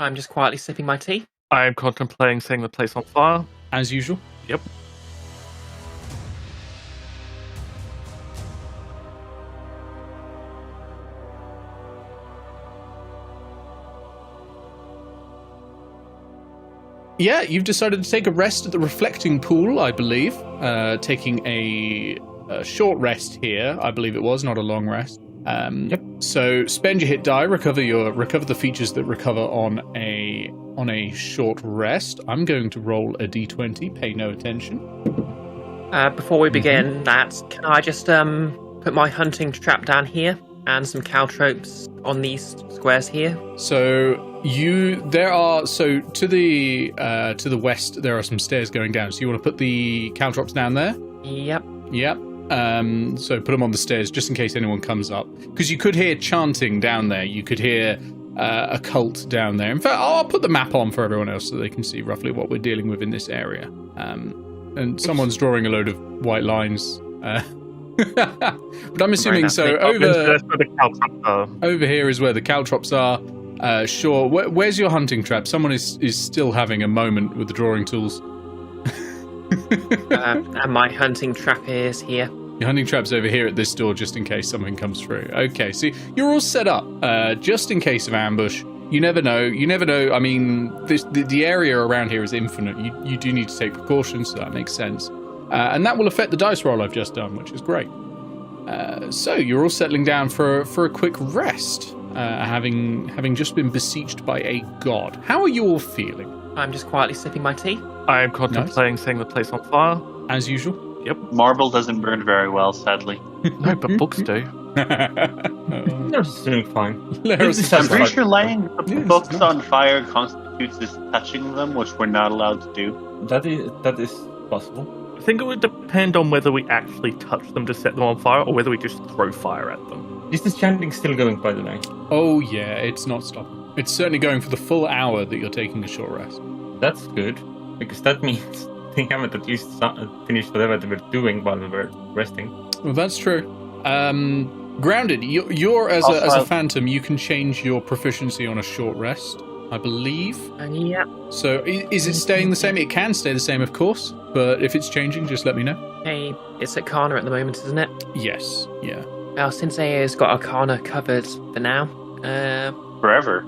I'm just quietly sipping my tea. I am contemplating setting the place on fire. As usual? Yep. Yeah, you've decided to take a rest at the reflecting pool, I believe. Taking a short rest here, I believe it was, not a long rest. Yep. So spend your hit die, recover the features that recover on a short rest. I'm going to roll a d20. Pay no attention. Before we begin that, can I just put my hunting trap down here and some caltropes on these squares here? So to the west there are some stairs going down. So you want to put the caltrops down there? Yep. Yep. So put them on the stairs just in case anyone comes up. Because you could hear chanting down there. You could hear a cult down there. In fact, I'll put the map on for everyone else so they can see roughly what we're dealing with in this area. And someone's drawing a load of white lines. But I'm assuming so. Over here is where the caltrops are. Sure. Where's your hunting trap? Someone is still having a moment with the drawing tools. And my hunting trap is here. Your hunting trap's over here at this door just in case something comes through. Okay, so you're all set up just in case of ambush. You never know. I mean, the area around here is infinite. You do need to take precautions, so that makes sense. And that will affect the dice roll I've just done, which is great. So you're all settling down for a quick rest, having just been beseeched by a god. How are you all feeling? I'm just quietly sipping my tea. I am contemplating setting the place on fire. As usual? Yep. Marble doesn't burn very well, sadly. No, but books do. They're doing fine. I'm pretty sure lighting the books on fire constitutes as touching them, which we're not allowed to do. That is possible. I think it would depend on whether we actually touch them to set them on fire or whether we just throw fire at them. Is this chanting still going, by the way? Oh yeah, it's not stopping. It's certainly going for the full hour that you're taking a short rest. That's good, because that means they haven't at least finished whatever they were doing while we were resting. Well, that's true. Grounded, you're as a phantom, you can change your proficiency on a short rest, I believe. Yeah. So is it staying the same? It can stay the same, of course, but if it's changing, just let me know. Hey, it's Arcana at the moment, isn't it? Yes, yeah. Well, since AA's got Arcana covered for now, Forever.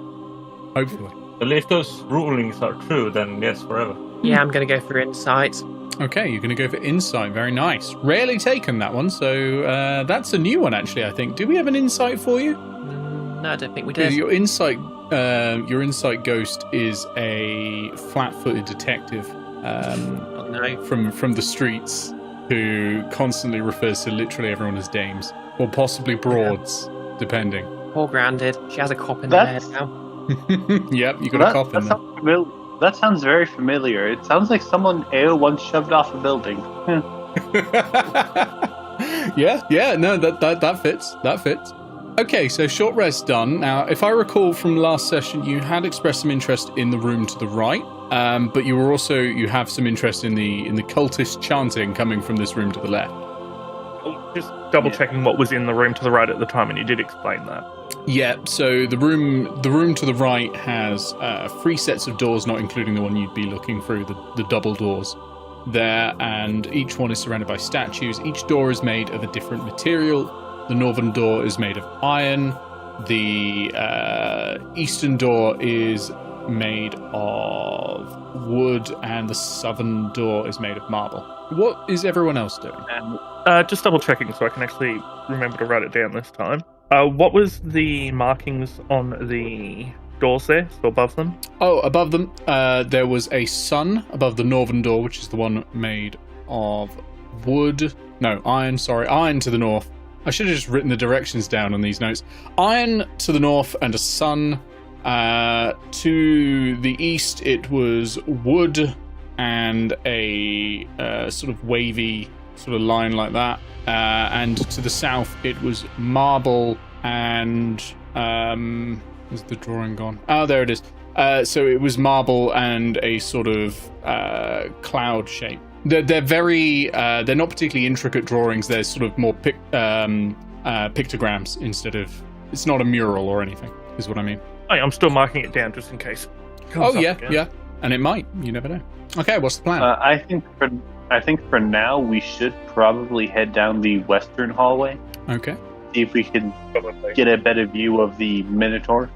Hopefully. Well, if those rulings are true, then yes, forever. yeah, I'm going to go for Insight. Okay, you're going to go for Insight. Very nice. Rarely taken, that one, so that's a new one, actually, I think. Do we have an Insight for you? No, I don't think we did. Your Insight ghost is a flat-footed detective Oh, no. from the streets who constantly refers to literally everyone as dames, or possibly broads, depending. Poor Grounded. She has a cop in her head now. Yep, you got a cop in there. That sounds very familiar. It sounds like someone Eao once shoved off a building. yeah, no, that fits. That fits. Okay, so short rest done. Now, if I recall from last session, you had expressed some interest in the room to the right, but you have some interest in the cultist chanting coming from this room to the left. Just double checking what was in the room to the right at the time, and you did explain that. Yeah, so the room to the right has 3 sets of doors, not including the one you'd be looking through, the double doors there, and each one is surrounded by statues. Each door is made of a different material. The northern door is made of iron. The eastern door is made of wood, and the southern door is made of marble. What is everyone else doing? Just double checking so I can actually remember to write it down this time. What was the markings on the doors there, so above them? Oh, above them, there was a sun above the northern door, which is the one made of wood. No, iron, sorry. Iron to the north. I should have just written the directions down on these notes. Iron to the north and a sun. To the east, it was wood and a sort of wavy sort of line like that. And to the south, it was marble and... is the drawing gone? Oh, there it is. So it was marble and a sort of cloud shape. They're very... they're not particularly intricate drawings. They're sort of more pictograms instead of... It's not a mural or anything, is what I mean. I'm still marking it down just in case. comes Oh, up yeah, again. yeah. And it might. You never know. Okay, what's the plan? I think for now we should probably head down the western hallway. Okay. See if we can Probably. get a better view of the Minotaur.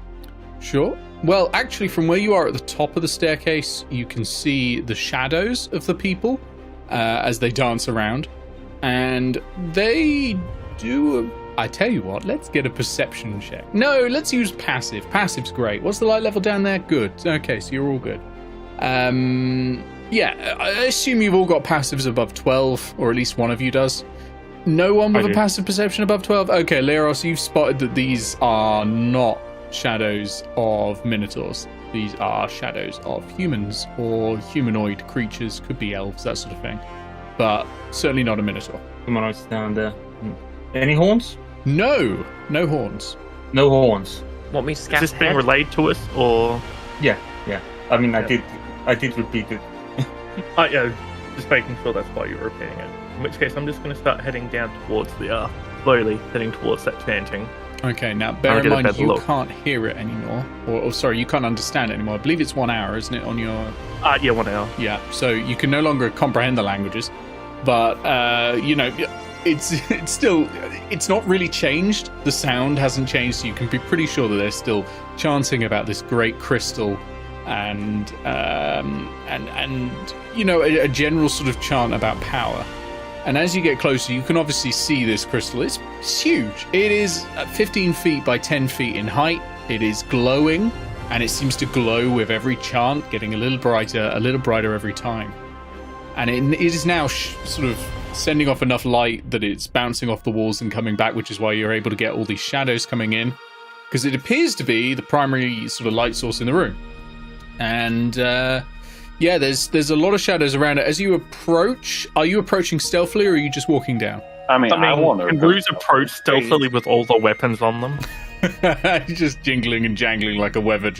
Sure. Well, actually, from where you are at the top of the staircase, you can see the shadows of the people as they dance around. And they do... I tell you what, let's get a perception check. No, let's use passive. Passive's great. What's the light level down there? Good. Okay, so you're all good. Yeah, I assume you've all got passives above 12, or at least one of you does. No one with I a do. passive perception above 12? Okay, Leros, you've spotted that these are not shadows of minotaurs. These are shadows of humans or humanoid creatures, could be elves, that sort of thing. But certainly not a minotaur. Humanoids down there. Any horns? No horns. No horns. Want me to Is scout this being ahead? relayed to us, or... Yeah. I mean, Yeah. I did repeat it. Yeah, just making sure that's why you were repeating it. In which case, I'm just going to start heading down towards the, slowly heading towards that chanting. Okay, now bear I'll in get a mind better you look. can't hear it anymore. Or sorry, you can't understand it anymore. I believe it's 1 hour, isn't it, on your... Yeah, 1 hour. Yeah, so you can no longer comprehend the languages. But, you know, it's still... It's not really changed. The sound hasn't changed, so you can be pretty sure that they're still chanting about this great crystal and you know, a general sort of chant about power. And as you get closer, you can obviously see this crystal. It's huge. It is 15 feet by 10 feet in height. It is glowing, and it seems to glow with every chant, getting a little brighter every time. And it is now sort of sending off enough light that it's bouncing off the walls and coming back, which is why you're able to get all these shadows coming in, because it appears to be the primary sort of light source in the room. And yeah, there's a lot of shadows around it. As you approach, are you approaching stealthily, or are you just walking down? I mean, I want to. can Bruce approach stealthily with all the weapons on them? Just jingling and jangling like a weather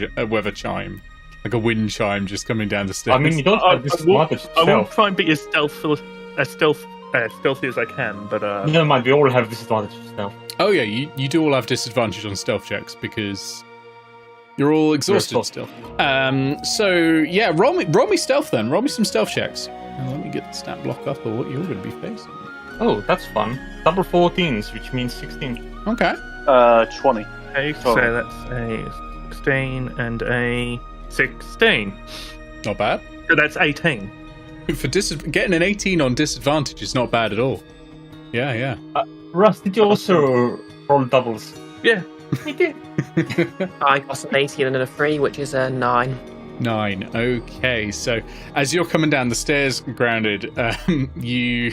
chime, like a wind chime, just coming down the stairs. I mean, you don't have disadvantage I will itself. try and be as stealthy as I can, but Never mind, we all have disadvantage itself. Oh yeah, you do all have disadvantage on stealth checks because you're all exhausted still. So yeah, roll me stealth then. Roll me some stealth checks. And let me get the stat block up of what you're going to be facing. Oh, that's fun. Double 14s, which means 16. Okay. 20. okay, so that's a 16 and a 16. Not bad. So that's 18. For getting an 18 on disadvantage is not bad at all. Yeah. Russ, did you also roll doubles? Yeah. He did. I got an 18 and a 3, which is a 9. 9. Okay, so as you're coming down the stairs, grounded, you're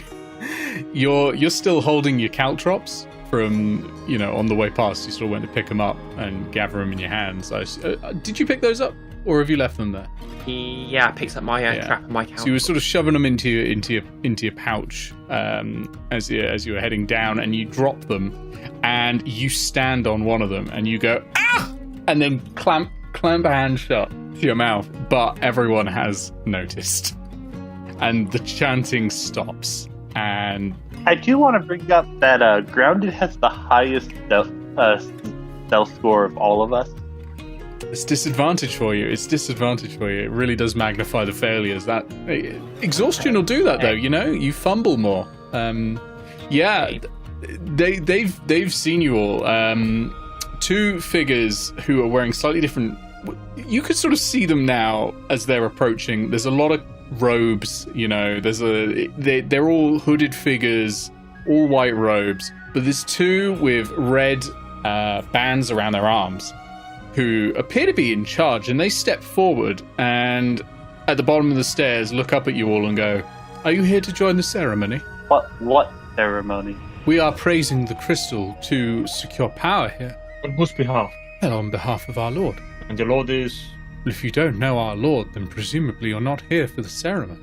still holding your caltrops from, you know, on the way past. You sort of went to pick them up and gather them in your hands. Did you pick those up, or have you left them there? Yeah, picks up my trap and my count. So you were sort of shoving them into your pouch as you were heading down, and you drop them, and you stand on one of them, and you go ah, and then clamp a hand shut to your mouth. But everyone has noticed, and the chanting stops. And I do want to bring up that Grounded has the highest stealth score of all of us. it's disadvantage for you. It really does magnify the failures. That exhaustion will do that, though. You know, you fumble more. Yeah, they've seen you all. Two figures who are wearing slightly different. You could sort of see them now as they're approaching. There's a lot of robes. You know, they're all hooded figures, all white robes. But there's two with red bands around their arms, who appear to be in charge, and they step forward and at the bottom of the stairs look up at you all and go, "Are you here to join the ceremony?" What ceremony? "We are praising the crystal to secure power here." On whose behalf? "Well, on behalf of our Lord." And your lord is... "Well, if you don't know our Lord, then presumably you're not here for the ceremony."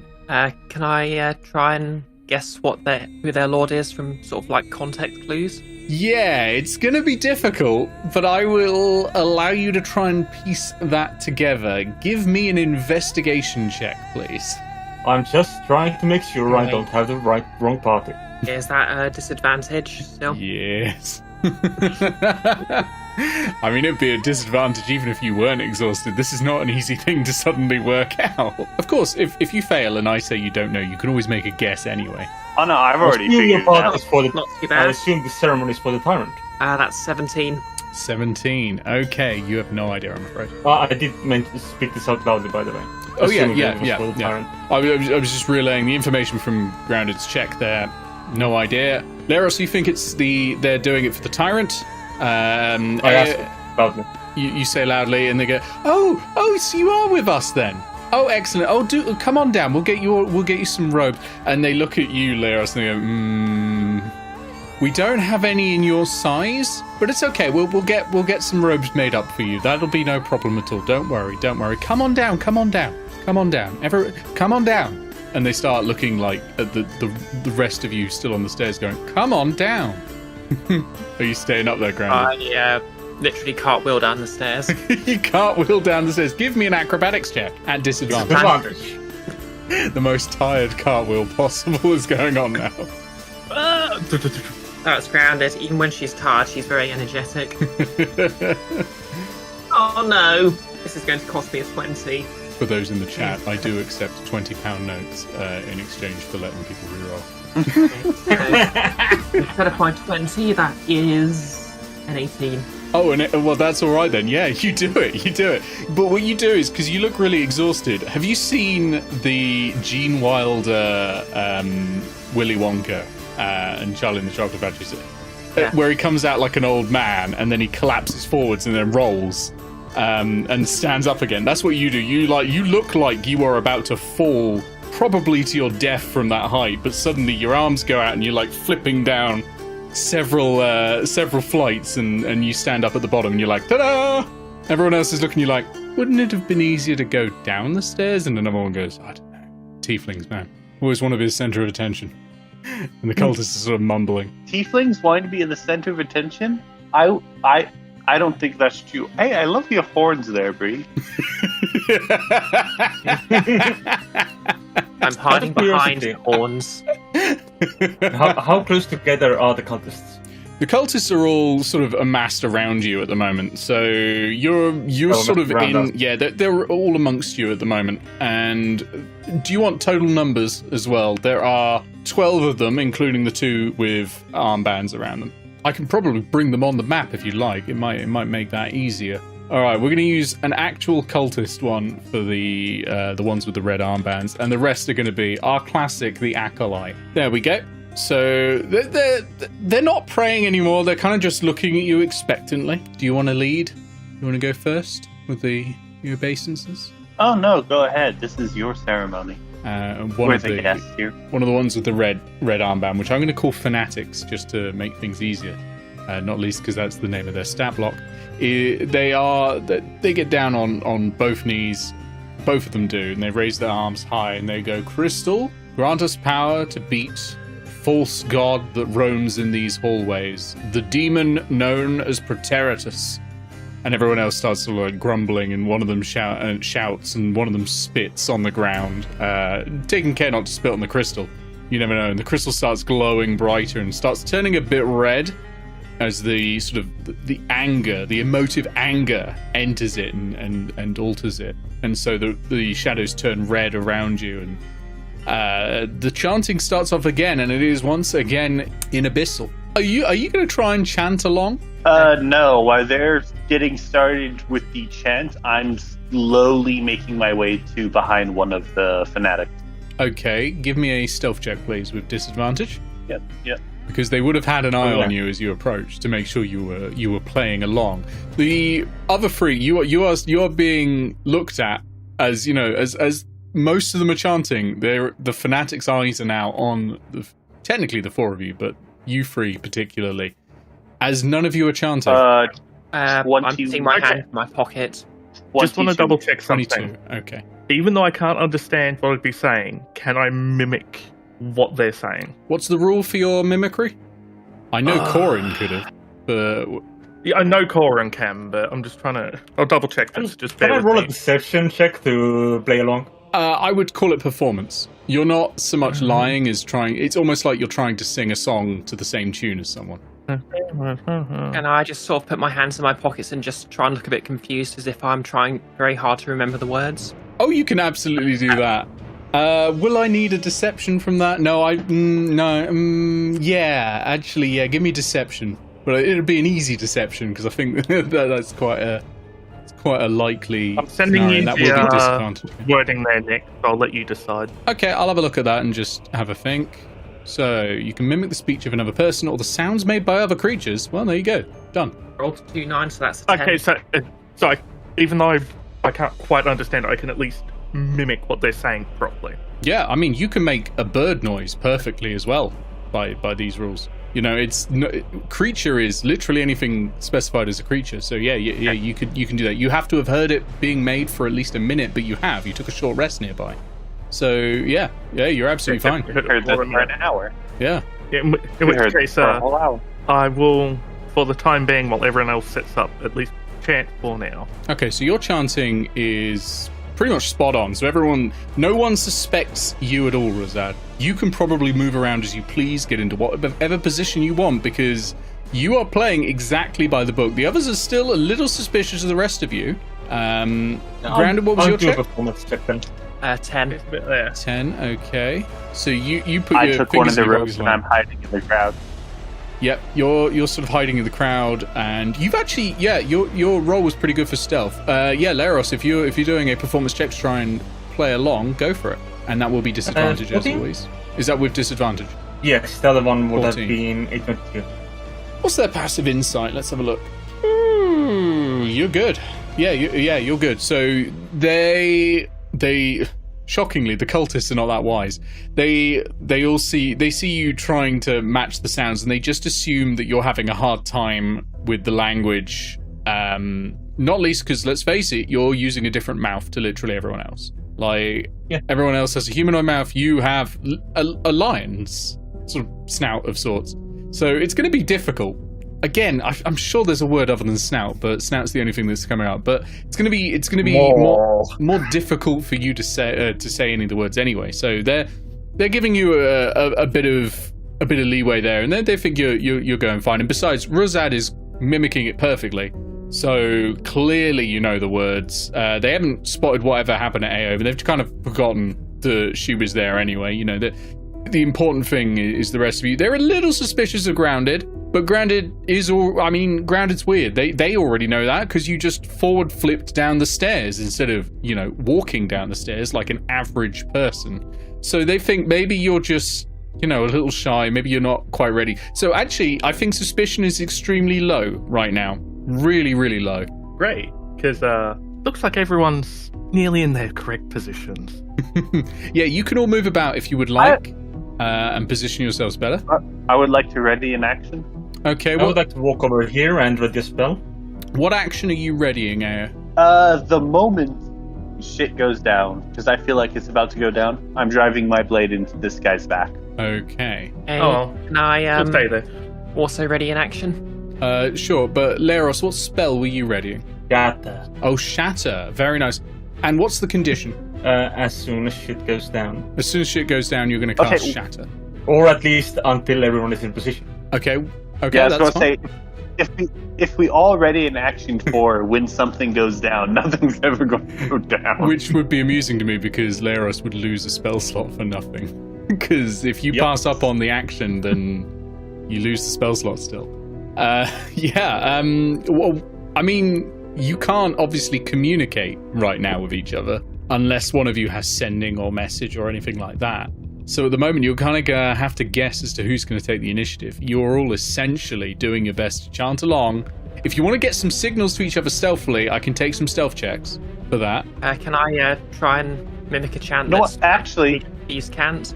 Can I try and guess who their lord is from sort of like context clues? Yeah, it's going to be difficult, but I will allow you to try and piece that together. Give me an investigation check, please. I'm just trying to make sure I don't have the wrong party. Is that a disadvantage still? Yes. I mean, it'd be a disadvantage even if you weren't exhausted. This is not an easy thing to suddenly work out. Of course, if you fail and I say you don't know, you can always make a guess anyway. Oh no, I've already figured it out. Not too I bad. assume the ceremony is for the tyrant. That's 17. 17. Okay, you have no idea, I'm afraid. I did speak this out loudly, by the way. Oh yeah, Assuming it was yeah, for the yeah. tyrant. I was just relaying the information from Grounded's check there. No idea. Leros, you think they're doing it for the tyrant? I asked loudly. You say loudly, and they go, "Oh, so you are with us then? Oh, excellent. Oh, come on down. We'll get you some robes." And they look at you, Leros, and they go, "We don't have any in your size, but it's okay. We'll get some robes made up for you. That'll be no problem at all. Don't worry. Come on down. Come on down. Come on down." And they start looking like at the rest of you still on the stairs, going, "Come on down." Are you staying up there, Grounded? I literally cartwheel down the stairs. You cartwheel down the stairs. Give me an acrobatics check at disadvantage. The most tired cartwheel possible is going on now. That's Grounded. Even when she's tired, she's very energetic. Oh no! This is going to cost me a 20. For those in the chat, I do accept £20 notes in exchange for letting people reroll. Instead of my 20, that is an 18. Oh, well, that's all right then. Yeah, you do it. But what you do is, because you look really exhausted, have you seen the Gene Wilder Willy Wonka and Charlie and the Chocolate Factory, where he comes out like an old man and then he collapses forwards and then rolls and stands up again? That's what you do. You look like you are about to fall, probably to your death from that height, but suddenly your arms go out and you're like flipping down several flights, and you stand up at the bottom and you're like, ta-da! Everyone else is looking at you like, wouldn't it have been easier to go down the stairs? And another one goes, I don't know. Tieflings, man. Always want to be the center of attention. And the cultists are sort of mumbling. Tieflings wanting to be in the center of attention? I don't think that's true. Hey, I love your horns there, Bree. I'm hiding behind horns. How close together are the cultists? The cultists are all sort of amassed around you at the moment, so you're sort of in. Us. Yeah, they're all amongst you at the moment. And do you want total numbers as well? There are 12 of them, including the 2 with armbands around them. I can probably bring them on the map if you like. It might make that easier. All right, we're going to use an actual cultist one for the ones with the red armbands, and the rest are going to be our classic, the Acolyte. There we go. So they're not praying anymore. They're kind of just looking at you expectantly. Do you want to lead? You want to go first with your obeisances? Oh no, go ahead. This is your ceremony. One of the ones with the red armband, which I'm going to call fanatics, just to make things easier. Not least because that's the name of their stat block. They get down on both knees, both of them do, and they raise their arms high and they go, "Crystal, grant us power to beat false god that roams in these hallways, the demon known as Praetoritus." And everyone else starts sort of like grumbling, and one of them shouts, and one of them spits on the ground, taking care not to spit on the crystal. You never know. And the crystal starts glowing brighter and starts turning a bit red as the sort of the anger, the emotive anger enters it and alters it. And so the shadows turn red around you, and the chanting starts off again, and it is once again in Abyssal. Are you going to try and chant along? No. While they're getting started with the chant, I'm slowly making my way to behind one of the fanatics. Okay, give me a stealth check, please, with disadvantage. Yep. Because they would have had an eye on you as you approached to make sure you were playing along. The other 3, you are being looked at as as most of them are chanting. The fanatics' eyes are now on technically the 4 of you, but you 3 particularly, as none of you are chanting. I'm putting my hand in my pocket. Just want to double check something. 22. Okay. Even though I can't understand what I'd be saying, can I mimic what they're saying? What's the rule for your mimicry? I know Corin could have, but... Yeah, I know Corin can, but I'm just trying to... I'll double check this. Just can I roll a deception check to play along? I would call it performance. You're not so much lying as trying... It's almost like you're trying to sing a song to the same tune as someone. And I just sort of put my hands in my pockets and just try and look a bit confused, as if I'm trying very hard to remember the words. Oh, you can absolutely do that. Will I need a deception from that? No, yeah, actually, yeah, give me deception. But it'll be an easy deception, because I think that's quite a likely I'm sending scenario, you that will be the disadvantage. wording there, Nick. I'll let you decide. Okay, I'll have a look at that and just have a think. So, you can mimic the speech of another person or the sounds made by other creatures. Well, there you go. Done. Rolled 2 9, so that's a 10. Okay, so even though I can't quite understand it, I can at least mimic what they're saying properly. Yeah, I mean, you can make a bird noise perfectly as well by these rules. You know, creature is literally anything specified as a creature. So yeah, you can do that. You have to have heard it being made for at least a minute, but you have. You took a short rest nearby. So yeah, you're absolutely fine. Heard that for an hour. Yeah. In which case, for a whole hour. I will, for the time being, while everyone else sets up, at least chant for now. Okay, so your chanting is pretty much spot on. So no one suspects you at all, Razad. You can probably move around as you please, get into whatever position you want, because you are playing exactly by the book. The others are still a little suspicious of the rest of you. Brandon, what was your check? Performance check then. 10. It's a bit there. 10, okay. So you put I your took one fingers of the in your ropes rose and line. I'm hiding in the crowd. Yep, you're sort of hiding in the crowd, and you've actually, your roll was pretty good for stealth. Laros, if you're doing a performance check to try and play along, go for it, and that will be disadvantage as 14? always. Is that with disadvantage? Yes, the other one would 14. have been 822. What's their passive insight? Let's have a look. Ooh, you're good. You're good. So they shockingly, the cultists are not that wise. They see you trying to match the sounds, and they just assume that you're having a hard time with the language. Not least because, let's face it, you're using a different mouth to literally everyone else. Everyone else has a humanoid mouth. You have a lion's sort of snout of sorts. So it's going to be difficult. Again, I'm sure there's a word other than snout, but snout's the only thing that's coming out. But it's going to be more difficult for you to say any of the words anyway. So they're giving you a bit of leeway there, and then they think you're going fine. And besides, Razad is mimicking it perfectly. So clearly you know the words. They haven't spotted whatever happened at Aao, but they've kind of forgotten that she was there anyway. You know, the important thing is the rest of you. They're a little suspicious of Grounded. But Grounded's weird. They already know that because you just forward flipped down the stairs instead of, walking down the stairs like an average person. So they think maybe you're just, a little shy. Maybe you're not quite ready. So actually, I think suspicion is extremely low right now. Really, really low. Great, because looks like everyone's nearly in their correct positions. Yeah, you can all move about if you would like and position yourselves better. I would like to ready an action. Okay, I would like to walk over here and ready a spell. What action are you readying, Aao? The moment shit goes down, because I feel like it's about to go down, I'm driving my blade into this guy's back. Okay. Hey, Oh, can I we'll stay there. also ready in action? Sure, but Laros, what spell were you readying? Shatter. Oh, Shatter. Very nice. And what's the condition? As soon as shit goes down. As soon as shit goes down, you're going to cast Shatter. Or at least until everyone is in position. Okay, Yeah, I was that's going to fine. say, if we all ready in action for when something goes down, nothing's ever going to go down. Which would be amusing to me because Laros would lose a spell slot for nothing. Because if you pass up on the action, then you lose the spell slot still. Well, I mean, you can't obviously communicate right now with each other unless one of you has sending or message or anything like that. So at the moment, you're kind of have to guess as to who's going to take the initiative. You're all essentially doing your best to chant along. If you want to get some signals to each other stealthily, I can take some stealth checks for that. Can I try and mimic a chant? No, actually, thieves can't.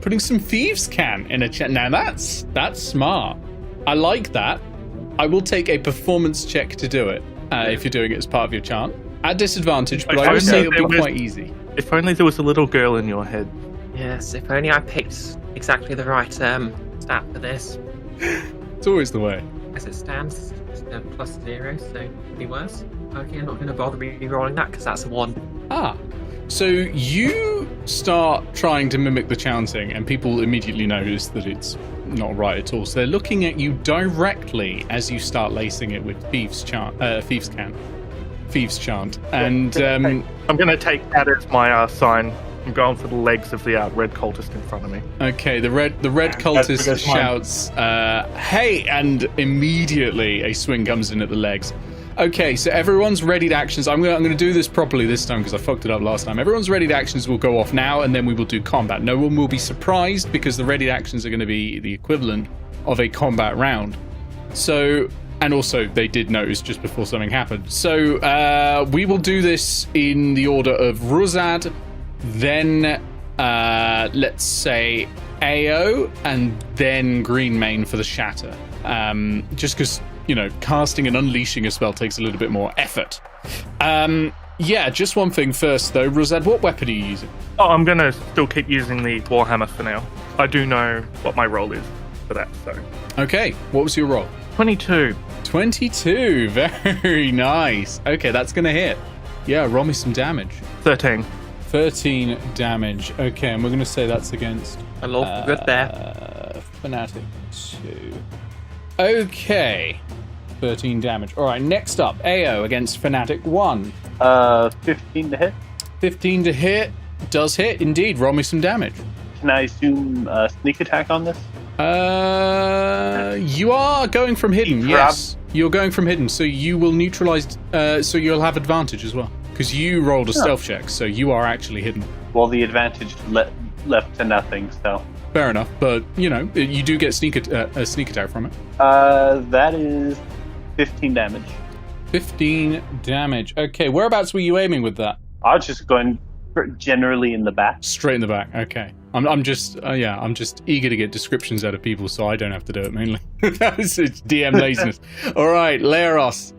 Putting some thieves can in a chat. Now that's smart. I like that. I will take a performance check to do it if you're doing it as part of your chant. At disadvantage, but I will say it'll be quite easy. If only there was a little girl in your head. Yes, if only I picked exactly the right stat for this. It's always the way. As it stands, it's +0, so it'd be worse. Okay, I'm not going to bother re-rolling that because that's a 1. So you start trying to mimic the chanting, and people immediately notice that it's not right at all. So they're looking at you directly as you start lacing it with thieves chant, and I'm going to take that as my sign. I'm going for the legs of the red cultist in front of me. Okay, the red cultist shouts, "Hey!" and immediately a swing comes in at the legs. Okay, so everyone's readied actions. I'm gonna do this properly this time because I fucked it up last time. Everyone's readied actions will go off now, and then we will do combat. No one will be surprised because the readied actions are going to be the equivalent of a combat round. So, and also they did notice just before something happened. So we will do this in the order of Ruzad, then let's say Eao, and then Greenmane for the shatter. Just because, you know, casting and unleashing a spell takes a little bit more effort. Yeah, just one thing first, though. Rosette, what weapon are you using? Oh, I'm going to still keep using the Warhammer for now. I do know what my roll is for that, so... Okay, what was your roll? 22. 22, very nice. Okay, that's going to hit. Yeah, roll me some damage. 13. 13 damage. Okay, and we're going to say that's against... A lawful good there. Fanatic 2. Okay. 13 damage. All right, next up, Eao against Fanatic 1. 15 to hit. 15 to hit. Does hit, indeed. Roll me some damage. Can I assume sneak attack on this? You are going from hidden, yes. You're going from hidden, so you will neutralize... so you'll have advantage as well. Because you rolled a stealth check, so you are actually hidden. Well, the advantage left to nothing, so... Fair enough, but, you know, you do get a sneak attack from it. That is 15 damage. 15 damage. Okay, whereabouts were you aiming with that? I was just going generally in the back. Straight in the back, okay. I'm just eager to get descriptions out of people so I don't have to do it mainly. It's DM laziness. All right, Glarus,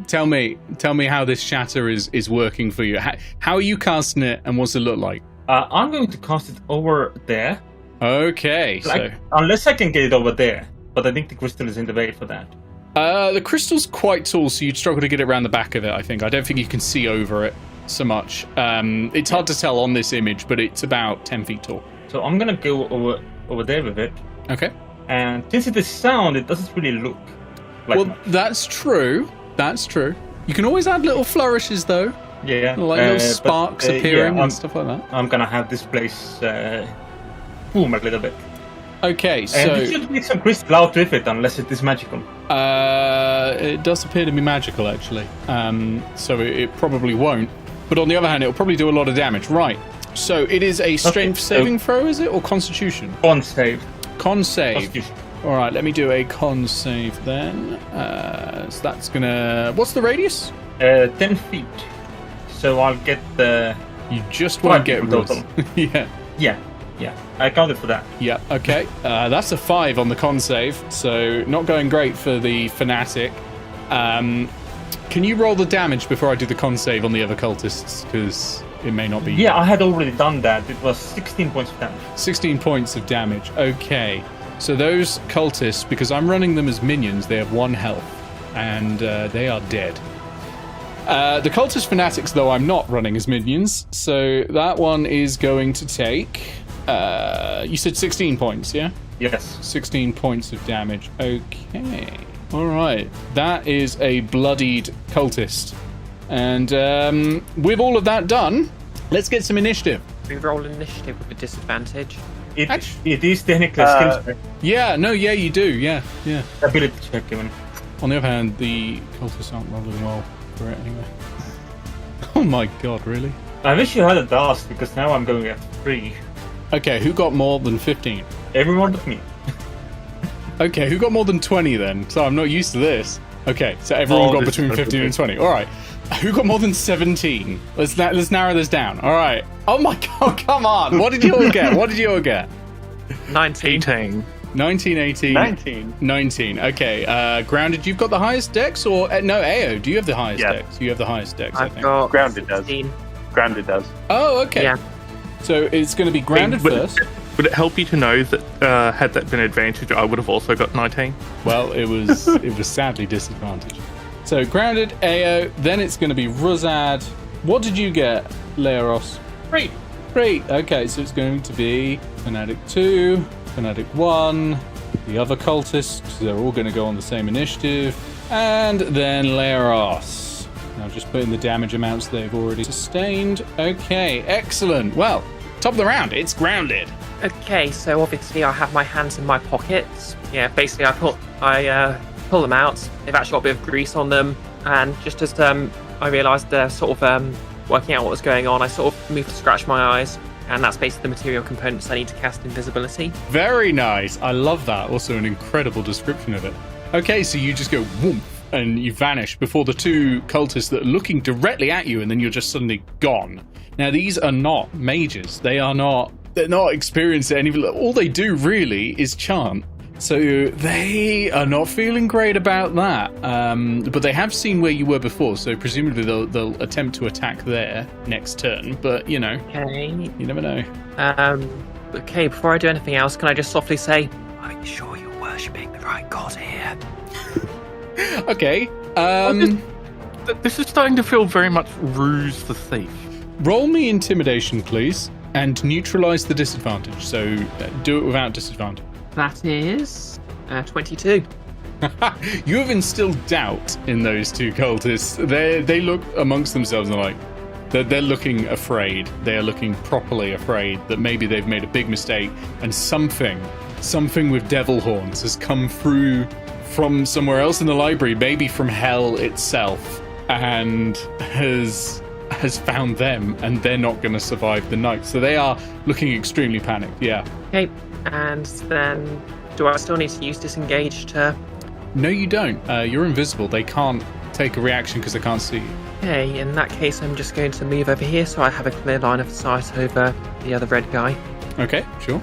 tell me how this shatter is working for you. How are you casting it and what's it look like? I'm going to cast it over there. Okay, so... Unless I can get it over there. But I think the crystal is in the way for that. The crystal's quite tall, so you'd struggle to get it around the back of it, I think. I don't think you can see over it so much. It's hard to tell on this image, but it's about 10 feet tall. So I'm going to go over there with it. Okay. And since it is sound, it doesn't really look like well, much. That's true. That's true. You can always add little flourishes, though. Yeah. Like little sparks appearing and stuff like that. I'm going to have this place... boom a little bit. Okay, so... And you should make some crystal out with it, unless it is magical. It does appear to be magical, actually. So it probably won't. But on the other hand, it'll probably do a lot of damage. Right. So it is a strength saving throw, is it? Or constitution? Con save. Con save. All right, let me do a con save then. So that's going to... What's the radius? 10 feet. So I'll get the... You just won't get total. Yeah, I counted for that. Yeah, okay. That's a 5 on the con save, so not going great for the fanatic. Can you roll the damage before I do the con save on the other cultists? Because it may not be... Yeah, I had already done that. It was 16 points of damage. 16 points of damage, okay. So those cultists, because I'm running them as minions, they have 1 health, and they are dead. The cultist fanatics, though, I'm not running as minions, so that one is going to take... you said 16 points, yeah? Yes. 16 points of damage. Okay. All right. That is a bloodied cultist. And with all of that done, let's get some initiative. We roll initiative with a disadvantage. It is technically a skill check. Yeah, you do. Yeah. Ability check, even. On the other hand, the cultists aren't rolling well for it anyway. Oh my god, really? I wish you had a dust, because now I'm going at 3. Okay, who got more than 15? Everyone but me. Okay, who got more than 20 then? So I'm not used to this. Okay, so everyone got between 15 and 20. All right. Who got more than 17? Let's narrow this down. All right. Oh my god, come on. What did you all get? 19. 18. 19, 18. 19. Okay. Grounded, you've got the highest dex? Or no, Eao, do you have the highest dex? You have the highest dex, I think. Got Grounded 16. does. Grounded does. Oh, okay. Yeah. So it's going to be grounded first. Would it help you to know that had that been advantage, I would have also got 19? Well, it was sadly disadvantaged. So grounded, Eao, then it's going to be Ruzad. What did you get, Glarus? 3. 3. Okay, so it's going to be Fanatic 2, Fanatic 1, the other cultists. They're all going to go on the same initiative. And then Leros. Now just put in the damage amounts they've already sustained. Okay, excellent. Well, top of the round, it's grounded. Okay, so obviously I have my hands in my pockets. Yeah, basically I pull them out. They've actually got a bit of grease on them, and just as I realised they're sort of working out what was going on, I sort of moved to scratch my eyes, and that's basically the material components I need to cast invisibility. Very nice. I love that. Also an incredible description of it. Okay, so you just go whoomp, and you vanish before the two cultists that are looking directly at you, and then you're just suddenly gone. Now, these are not mages. They're not experienced at any. All they do really is chant. So they are not feeling great about that. But they have seen where you were before, so presumably they'll attempt to attack there next turn. But, you know, Okay. you never know. Okay, before I do anything else, can I just softly say, are you sure you're worshipping the right god here? Okay. This is starting to feel very much ruse the thief. Roll me intimidation, please, and neutralize the disadvantage. So do it without disadvantage. That is 22. You have instilled doubt in those two cultists. They look amongst themselves and they're looking afraid. They are looking properly afraid that maybe they've made a big mistake and something with devil horns has come through from somewhere else in the library, maybe from hell itself, and has found them, and they're not going to survive the night. So they are looking extremely panicked. Yeah. Okay, and then do I still need to use disengage to... No, you don't. You're invisible. They can't take a reaction because they can't see you. Okay, in that case I'm just going to move over here so I have a clear line of sight over the other red guy. Okay, sure.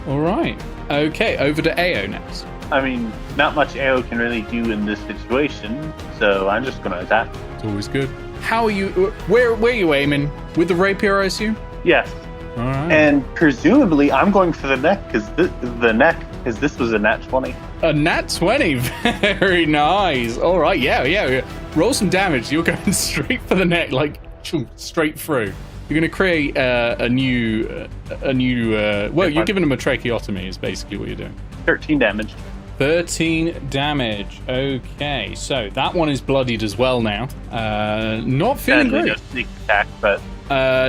All right. Okay, over to Eao next. I mean, not much Eao can really do in this situation, so I'm just going to attack. It's always good. How are you? Where are you aiming? With the rapier, I assume? Yes. All right. And presumably I'm going for the neck, because this was a nat 20. A nat 20. Very nice. All right. Yeah. Roll some damage. You're going straight for the neck, like straight through. You're going to create a new. Well, you're giving them a tracheotomy. Is basically what you're doing. 13 damage. 13 damage. Okay, so that one is bloodied as well now. Not feeling Sadly, great. no sneak attack, but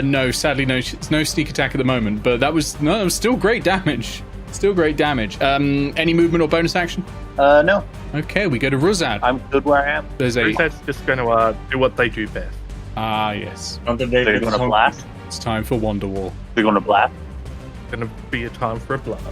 No, sadly, no sneak attack at the moment. But that was still great damage. Still great damage. Any movement or bonus action? no. Okay, we go to Ruzad. I'm good where I am. There's a Ruzet's just going to do what they do best. yes. They're They're going to blast. It's time for Wonderwall. They're going to blast. Going to be a time for a blast.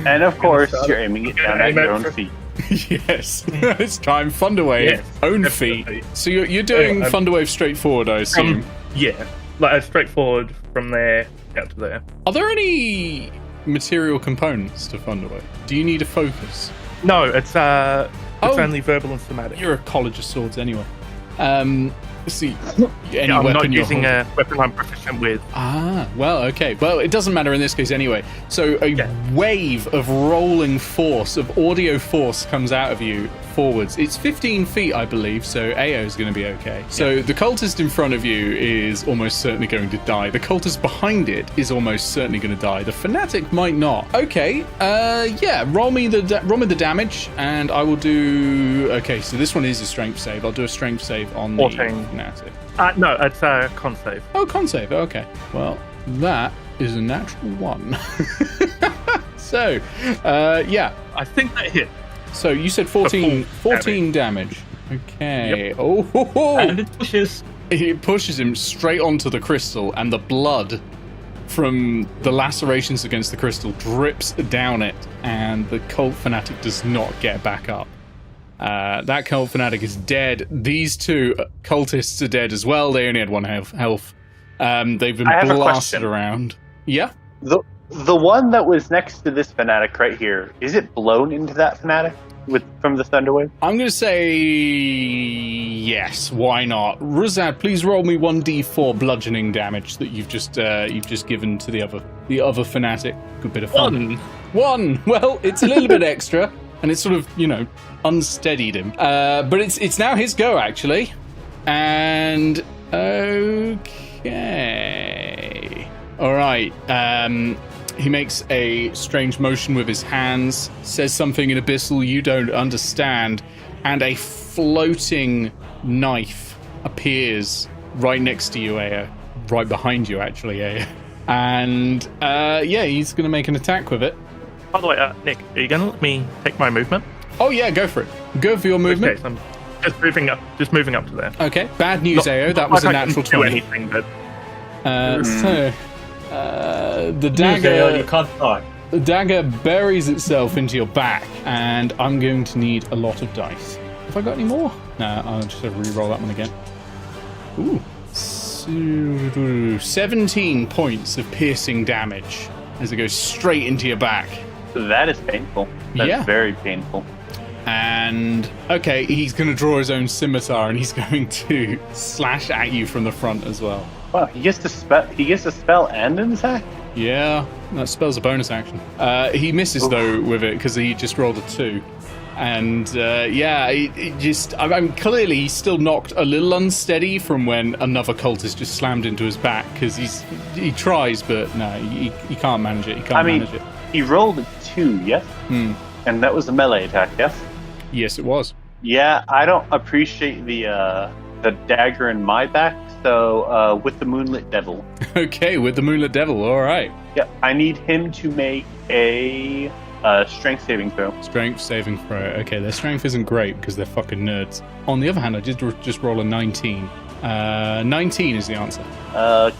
And of course, you're aiming it down at your own feet. Yes, it's time. Thunderwave, Yes, own definitely. feet. So you're doing Yeah, Thunderwave straight forward, I assume. Yeah, like straightforward from there out to there. Are there any material components to Thunderwave? Do you need a focus? No, it's Oh. only verbal and somatic. You're a college of swords anyway. See, any I'm weapon not you're using holding. a weapon I'm proficient with. Well, okay. Well, it doesn't matter in this case anyway. So a wave of rolling force, of audio force comes out of you forwards. It's 15 feet, I believe, so Eao is going to be okay. So the cultist in front of you is almost certainly going to die. The cultist behind it is almost certainly going to die. The fanatic might not. Okay, roll me the damage, and I will do... Okay, so this one is a strength save. I'll do a strength save on the 14. fanatic. No, it's a con save. Oh, con save. Okay. Well, that is a natural 1. So, I think that hit. So you said 14 full damage. Okay. Yep. Oh, And it pushes. it pushes him straight onto the crystal, and the blood from the lacerations against the crystal drips down it, and the cult fanatic does not get back up. That cult fanatic is dead. These two cultists are dead as well. They only had 1 health. They've been I have a blasted question. around. Yeah. The one that was next to this fanatic right here, is it blown into that fanatic from the Thunderwave? I'm going to say yes. Why not? Ruzad, please roll me 1d4 bludgeoning damage that you've just given to the other fanatic. Good bit of fun. 1. Well, it's a little bit extra, and it's sort of unsteadied him. But it's now his go actually, and okay. All right. He makes a strange motion with his hands, says something in abyssal you don't understand, and a floating knife appears right next to you, Eao. Right behind you, actually, Eao. And, he's going to make an attack with it. By the way, Nick, are you going to let me take my movement? Oh, yeah, go for it. Go for your movement. Okay, so I'm just moving up to there. Okay, bad news, Eao. That was a natural 20. Do anything, but... The dagger... You can't die. The dagger buries itself into your back, and I'm going to need a lot of dice. Have I got any more? No, I'll just re-roll that one again. Ooh. 17 points of piercing damage as it goes straight into your back. That is painful. That's very painful. And, okay, he's going to draw his own scimitar, and he's going to slash at you from the front as well. Wow, he gets to spell and an attack? Yeah, that spell's a bonus action. He misses, though, with it, because he just rolled a 2. And, clearly he's still knocked a little unsteady from when another cultist just slammed into his back, because he tries, but no, he can't manage it. He can't manage it. He rolled a 2, yes? And that was a melee attack, yes? Yes, it was. Yeah, I don't appreciate the dagger in my back, so with the Moonlit Devil. Okay, with the Moonlit Devil, alright. Yeah, I need him to make a strength saving throw. Strength saving throw. Okay, their strength isn't great because they're fucking nerds. On the other hand, I did just roll a 19. 19 is the answer.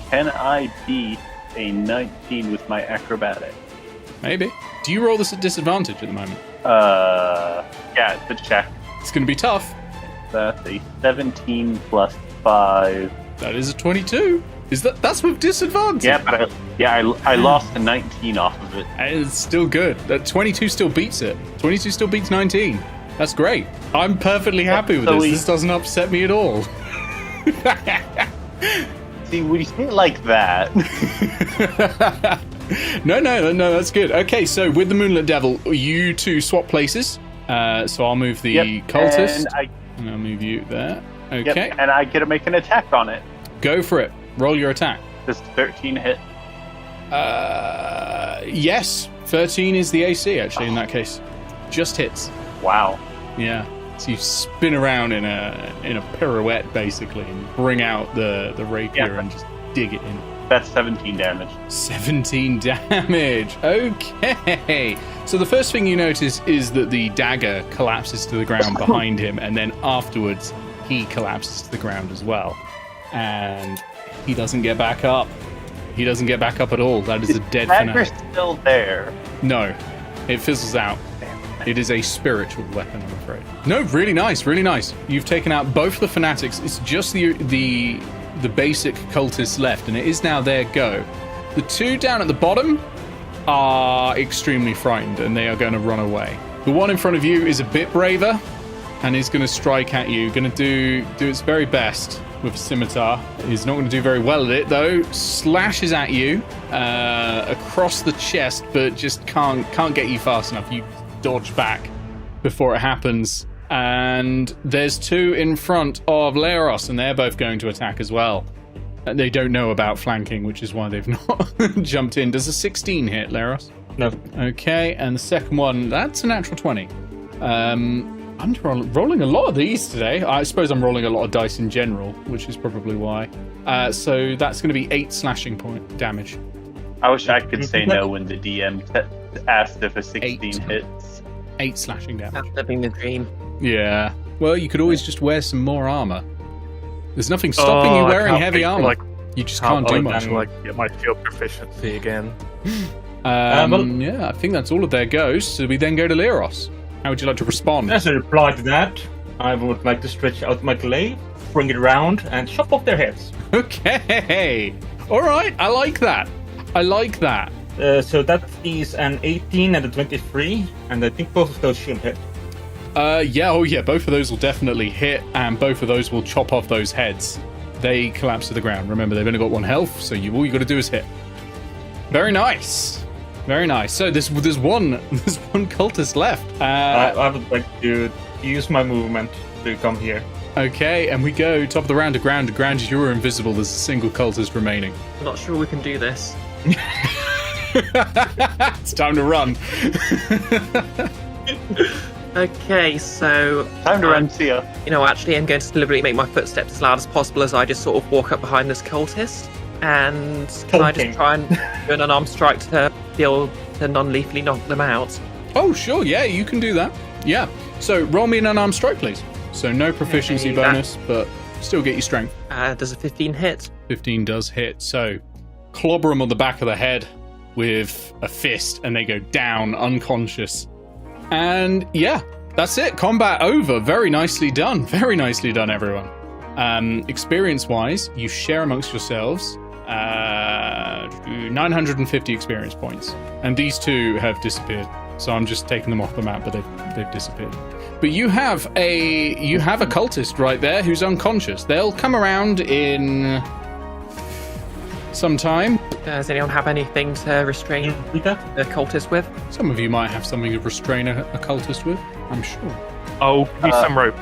Can I beat a 19 with my acrobatic? Maybe. Do you roll this at disadvantage at the moment? Yeah, it's a check. It's going to be tough. That's a 17 plus 5. That is a 22. That's with disadvantage? Yeah, but I lost a 19 off of it. It's still good. That 22 still beats it. 22 still beats 19. That's great. I'm perfectly happy with this. This doesn't upset me at all. See, when you say it like that... No, that's good. Okay, so with the Moonlit Devil, you two swap places. So I'll move the cultist. And I'll move you there. Okay. Yep, and I get to make an attack on it. Go for it. Roll your attack. Does 13 hit? Yes. 13 is the AC, actually, in that case. Just hits. Wow. Yeah. So you spin around in a pirouette, basically, and bring out the rapier and just dig it in. That's 17 damage. 17 damage. Okay. So the first thing you notice is that the dagger collapses to the ground behind him, and then afterwards he collapses to the ground as well. And he doesn't get back up. He doesn't get back up at all. That is a dead fanatic. The dagger's still there. No. It fizzles out. It is a spiritual weapon, I'm afraid. No, really nice, really nice. You've taken out both the fanatics. It's just the basic cultists left, and it is now their go. The two down at the bottom are extremely frightened, and they are going to run away. The one in front of you is a bit braver, and is going to strike at you. Going to do its very best with a scimitar. He's not going to do very well at it, though. Slashes at you across the chest, but just can't get you fast enough. You dodge back before it happens. And there's two in front of Glarus, and they're both going to attack as well. They don't know about flanking, which is why they've not jumped in. Does a 16 hit, Glarus? No. Okay, and the second one, that's a natural 20. I'm rolling a lot of these today. I suppose I'm rolling a lot of dice in general, which is probably why. So that's going to be 8 slashing point damage. I wish I could say no when the DM asked if a 16 hits. 8 slashing damage. That's living the dream. Yeah. Well, you could always just wear some more armor. There's nothing stopping you wearing heavy armor. You just can't do much. Get my field proficiency again. Yeah, I think that's all of their goes. So we then go to Glarus. How would you like to respond? As a reply to that, I would like to stretch out my glaive, bring it around, and chop off their heads. Okay. All right. I like that. So that is an 18 and a 23, and I think both of those should hit. Yeah, both of those will definitely hit, and both of those will chop off those heads. They collapse to the ground. Remember, they've only got 1 health, so all you got to do is hit. Very nice. So there's one cultist left. I would like to use my movement to come here. Okay, and we go top of the round to ground. To ground, you're invisible. There's a single cultist remaining. I'm not sure we can do this. It's time to run. Okay, so Time to run, see ya. Actually, I'm going to deliberately make my footsteps as loud as possible as I just sort of walk up behind this cultist. And can I just try and do an unarmed strike to be able to non-lethally knock them out? Oh, sure, yeah, you can do that. Yeah. So roll me an unarmed strike, please. So no proficiency bonus, but still get your strength. Does a 15 hit? 15 does hit. So clobber them on the back of the head with a fist, and they go down unconscious. And yeah, that's it. Combat over. Very nicely done. Very nicely done, everyone. Experience-wise, you share amongst yourselves 950 experience points. And these two have disappeared. So I'm just taking them off the map, but they've disappeared. But you have a cultist right there who's unconscious. They'll come around in some time. Does anyone have anything to restrain the cultist with? Some of you might have something to restrain a cultist with, I'm sure. I'll give you some rope.